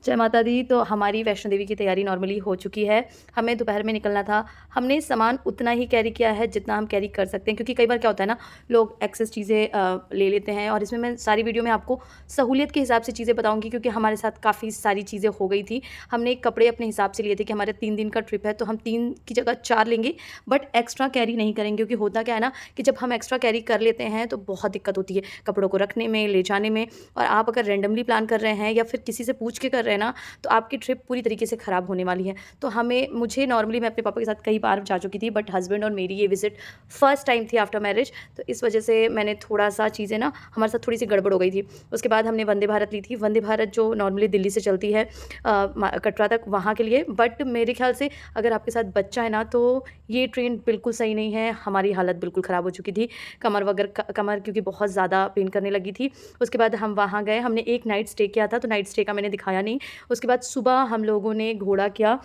जय माता दी। तो हमारी वैष्णो देवी की तैयारी नॉर्मली हो चुकी है। हमें दोपहर में निकलना था। हमने सामान उतना ही कैरी किया है जितना हम कैरी कर सकते हैं, क्योंकि कई बार क्या होता है ना, लोग एक्सेस चीज़ें ले लेते हैं। और इसमें मैं सारी वीडियो में आपको सहूलियत के हिसाब से चीज़ें बताऊँगी, क्योंकि हमारे साथ काफ़ी सारी चीज़ें हो गई थी। हमने कपड़े अपने हिसाब से लिए थे कि हमारे 3 दिन का ट्रिप है, तो हम 3 की जगह 4 लेंगे, बट एक्स्ट्रा कैरी नहीं करेंगे। क्योंकि होता क्या है ना, कि जब हम एक्स्ट्रा कैरी कर लेते हैं तो बहुत दिक्कत होती है कपड़ों को रखने में, ले जाने में। और आप अगर रैंडमली प्लान कर रहे हैं या फिर किसी से पूछ के कर रहे हैं ना, तो आपकी ट्रिप पूरी तरीके से ख़राब होने वाली है। तो मुझे नॉर्मली मैं अपने पापा के साथ कई बार जा चुकी थी, बट हस्बैंड और मेरी ये विज़िट फर्स्ट टाइम थी आफ्टर मैरिज। तो इस वजह से मैंने थोड़ा-सा चीज़ें ना, हमारे साथ थोड़ी-सी गड़बड़ हो गई थी। उसके बाद हमने वंदे भारत ली थी। वंदे भारत जो नॉर्मली दिल्ली से चलती है कटरा तक, वहाँ के लिए। बट मेरे ख़्याल से अगर आपके साथ बच्चा है ना, तो ये ट्रेन बिल्कुल सही नहीं है। हमारी हालत बिल्कुल ख़राब हो चुकी थी। कमर क्योंकि बहुत ज़्यादा पेन करने लगी थी। उसके बाद हम वहाँ गए, हमने एक नाइट स्टे किया था, तो नाइट स्टे का मैंने दिखाया नहीं। उसके बाद सुबह हम लोगों ने घोड़ा किया,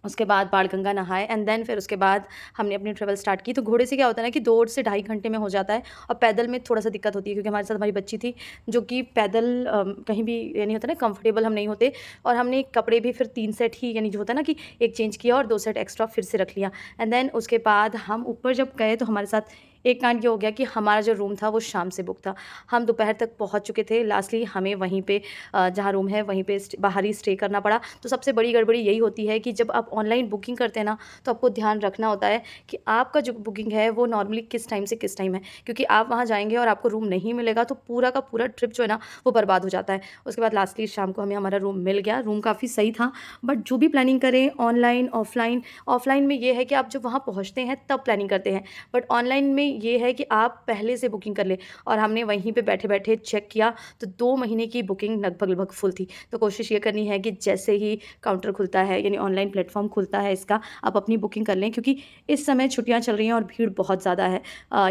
उसके बाद बाणगंगा नहाए, एंड देन फिर उसके बाद हमने अपनी ट्रैवल स्टार्ट की। तो घोड़े से क्या होता है ना, कि 2 से ढाई घंटे में हो जाता है। और पैदल में थोड़ा-सा दिक्कत होती है, क्योंकि हमारे साथ हमारी बच्ची थी, जो कि पैदल कहीं भी ये नहीं होता ना, कंफर्टेबल हम नहीं होते। और हमने कपड़े भी फिर 3 सेट ही, यानी जो होता है ना, कि 1 चेंज किया और 2 सेट एक्स्ट्रा फिर से रख लिया। एंड देन उसके बाद हम ऊपर जब गए, तो हमारे साथ एक कांड ये हो गया कि हमारा जो रूम था वो शाम से बुक था। हम दोपहर तक पहुँच चुके थे। लास्टली हमें वहीं पे जहाँ रूम है वहीं पे बाहर ही स्टे करना पड़ा। तो सबसे बड़ी गड़बड़ी यही होती है कि जब आप ऑनलाइन बुकिंग करते हैं ना, तो आपको ध्यान रखना होता है कि आपका जो बुकिंग है वो नॉर्मली किस टाइम से किस टाइम है। क्योंकि आप वहाँ जाएँगे और आपको रूम नहीं मिलेगा, तो पूरा का पूरा ट्रिप जो है ना, वो बर्बाद हो जाता है। उसके बाद लास्टली शाम को हमें हमारा रूम मिल गया। रूम काफ़ी सही था, बट जो भी प्लानिंग करें ऑनलाइन, ऑफ़लाइन, ऑफ़लाइन में ये है कि आप जब वहाँ पहुँचते हैं तब प्लानिंग करते हैं, बट ऑनलाइन में ये है कि आप पहले से बुकिंग कर लें। और हमने वहीं पे बैठे-बैठे चेक किया, तो 2 महीने की बुकिंग लगभग-लगभग फुल थी। तो कोशिश ये करनी है कि जैसे ही काउंटर खुलता है, यानी ऑनलाइन प्लेटफ़ॉर्म खुलता है इसका, आप अपनी बुकिंग कर लें, क्योंकि इस समय छुट्टियाँ चल रही हैं और भीड़ बहुत ज़्यादा है।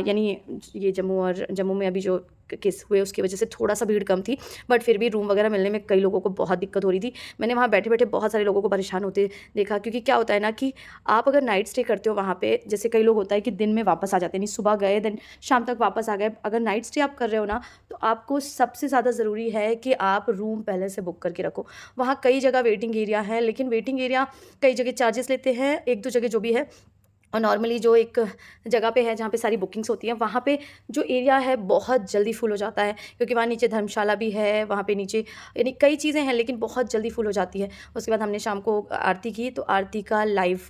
यानी ये जम्मू में अभी जो केस हुए उसकी वजह से थोड़ा-सा भीड़ कम थी, बट फिर भी रूम वगैरह मिलने में कई लोगों को बहुत दिक्कत हो रही थी। मैंने वहाँ बैठे-बैठे बहुत सारे लोगों को परेशान होते देखा, क्योंकि क्या होता है ना, कि आप अगर नाइट स्टे करते हो वहाँ पे, जैसे कई लोग होता है कि दिन में वापस आ जाते हैं, नहीं सुबह गए देन शाम तक वापस आ गए। अगर नाइट स्टे आप कर रहे हो ना, तो आपको सबसे ज़्यादा ज़रूरी है कि आप रूम पहले से बुक करके रखो। वहाँ कई जगह वेटिंग एरिया है, लेकिन वेटिंग एरिया कई जगह चार्जेस लेते हैं, 1-2 जगह जो भी है। और नॉर्मली जो एक जगह पे है जहाँ पे सारी बुकिंग्स होती हैं, वहाँ पे जो एरिया है बहुत जल्दी फुल हो जाता है, क्योंकि वहाँ नीचे धर्मशाला भी है, वहाँ पे नीचे यानी कई चीज़ें हैं, लेकिन बहुत जल्दी फुल हो जाती है। उसके बाद हमने शाम को आरती की, तो आरती का लाइव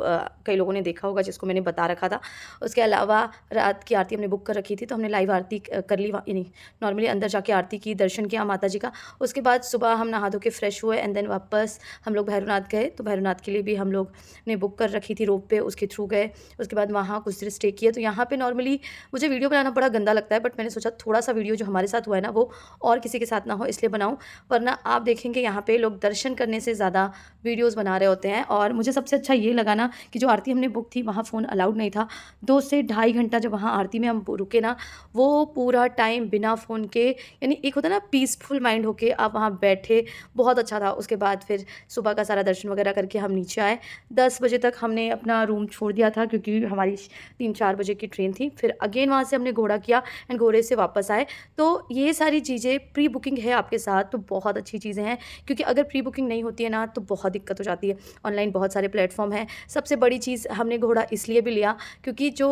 कई लोगों ने देखा होगा, जिसको मैंने बता रखा था। उसके अलावा रात की आरती हमने बुक कर रखी थी, तो हमने लाइव आरती कर ली, यानी नॉर्मली अंदर जाके आरती की, दर्शन किया माता जी का। उसके बाद सुबह हम नहा धो के फ्रेश हुए, एंड देन वापस हम लोग भैरवनाथ गए। तो भैरवनाथ के लिए भी हम लोग ने बुक कर रखी थी रोप पे, उसके थ्रू गए। उसके बाद वहाँ कुछ देर स्टे किए। तो यहाँ पे नॉर्मली मुझे वीडियो बनाना बड़ा गंदा लगता है, बट मैंने सोचा थोड़ा-सा वीडियो जो हमारे साथ हुआ है ना, वो और किसी के साथ ना हो, इसलिए बनाऊँ। वरना आप देखेंगे यहाँ पे लोग दर्शन करने से ज़्यादा वीडियोज़ बना रहे होते हैं। और मुझे सबसे अच्छा ये लगा ना, कि जो आरती हमने बुक थी वहाँ फ़ोन अलाउड नहीं था। 2 से ढाई घंटा जब वहाँ आरती में हम रुके ना, वो पूरा टाइम बिना फ़ोन के, यानी एक होता है ना पीसफुल माइंड होके आप वहाँ बैठे, बहुत अच्छा था। उसके बाद फिर सुबह का सारा दर्शन वगैरह करके हम नीचे आए। 10 बजे तक हमने अपना रूम छोड़ दिया था, क्योंकि हमारी 3-4 बजे की ट्रेन थी। फिर अगेन वहाँ से हमने घोड़ा किया एंड घोड़े से वापस आए। तो ये सारी चीज़ें प्री बुकिंग है आपके साथ, तो बहुत अच्छी चीज़ें हैं, क्योंकि अगर प्री बुकिंग नहीं होती है ना, तो बहुत दिक्कत हो जाती है। ऑनलाइन बहुत सारे प्लेटफ़ॉर्म हैं। सबसे बड़ी चीज़, हमने घोड़ा इसलिए भी लिया क्योंकि जो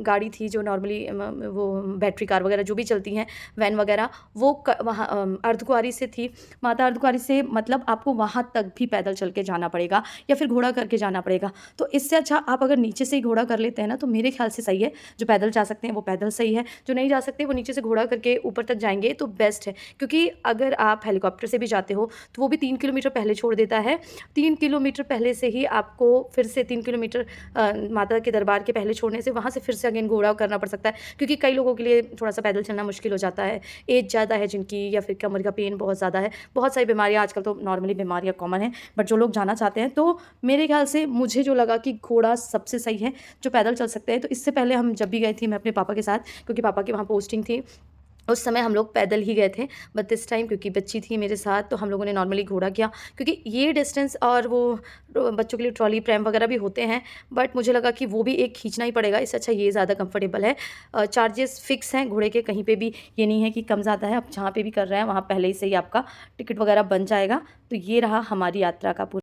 गाड़ी थी, जो नॉर्मली वो बैटरी कार वगैरह जो भी चलती हैं, वैन वगैरह, वो वहाँ अर्धकुँवारी से थी। माता अर्धकुँवारी से मतलब आपको वहाँ तक भी पैदल चल के जाना पड़ेगा, या फिर घोड़ा करके जाना पड़ेगा। तो इससे अच्छा आप अगर नीचे से ही घोड़ा कर लेते हैं ना, तो मेरे ख्याल से सही है। जो पैदल जा सकते हैं वो पैदल सही है, जो नहीं जा सकते वो नीचे से घोड़ा करके ऊपर तक जाएँगे तो बेस्ट है। क्योंकि अगर आप हेलीकॉप्टर से भी जाते हो, तो वो भी 3 किलोमीटर पहले छोड़ देता है। 3 किलोमीटर पहले से ही आपको फिर से 3 किलोमीटर माता के दरबार के पहले छोड़ने से वहाँ से फिर से अगेन घोड़ा करना पड़ सकता है, क्योंकि कई लोगों के लिए थोड़ा-सा पैदल चलना मुश्किल हो जाता है। एज ज़्यादा है जिनकी, या फिर कमर का पेन बहुत ज़्यादा है। बहुत सारी बीमारियाँ आजकल, तो नॉर्मली बीमारियाँ कॉमन हैं, बट जो लोग जाना चाहते हैं, तो मेरे ख्याल से मुझे जो लगा कि घोड़ा सबसे सही है, जो पैदल चल सकते हैं। तो इससे पहले हम जब भी गए थे, मैं अपने पापा के साथ, क्योंकि पापा की वहाँ पोस्टिंग थी, उस समय हम लोग पैदल ही गए थे, बट दिस टाइम क्योंकि बच्ची थी मेरे साथ तो हम लोगों ने नॉर्मली घोड़ा किया, क्योंकि ये डिस्टेंस और वो बच्चों के लिए ट्रॉली प्रैम वगैरह भी होते हैं, बट मुझे लगा कि वो भी एक खींचना ही पड़ेगा, इससे अच्छा ये ज़्यादा कंफर्टेबल है। चार्जेस फिक्स हैं घोड़े के, कहीं पे भी ये नहीं है कि कम ज़्यादा है, आप जहाँ पे भी कर रहे हैं वहाँ पहले ही से ही आपका टिकट वगैरह बन जाएगा। तो ये रहा हमारी यात्रा का पूरा